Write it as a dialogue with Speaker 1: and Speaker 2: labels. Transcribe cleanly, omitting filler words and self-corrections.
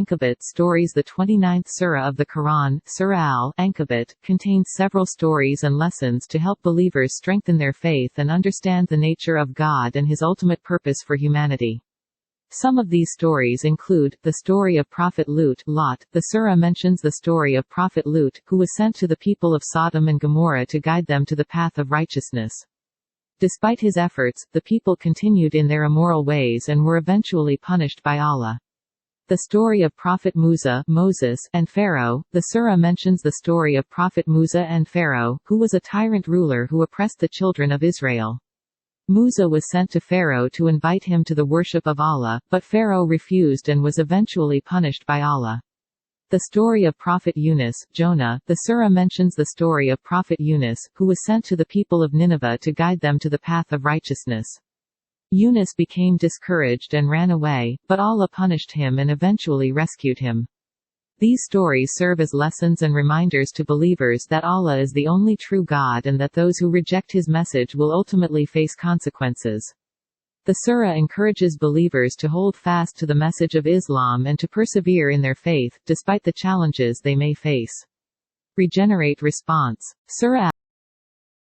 Speaker 1: Ankabut stories. The 29th surah of the Quran, Surah Al Ankabut, contains several stories and lessons to help believers strengthen their faith and understand the nature of God and His ultimate purpose for humanity. Some of these stories include, the story of Prophet Lot. The surah mentions the story of Prophet Lut, who was sent to the people of Sodom and Gomorrah to guide them to the path of righteousness. Despite his efforts, the people continued in their immoral ways and were eventually punished by Allah. The story of Prophet Moses, and Pharaoh. The surah mentions the story of Prophet Musa and Pharaoh, who was a tyrant ruler who oppressed the children of Israel. Musa was sent to Pharaoh to invite him to the worship of Allah, but Pharaoh refused and was eventually punished by Allah. The story of Prophet Jonah. The surah mentions the story of Prophet Yunus, who was sent to the people of Nineveh to guide them to the path of righteousness. Yunus became discouraged and ran away, but Allah punished him and eventually rescued him. These stories serve as lessons and reminders to believers that Allah is the only true God and that those who reject His message will ultimately face consequences. The surah encourages believers to hold fast to the message of Islam and to persevere in their faith, despite the challenges they may face. Regenerate response. Surah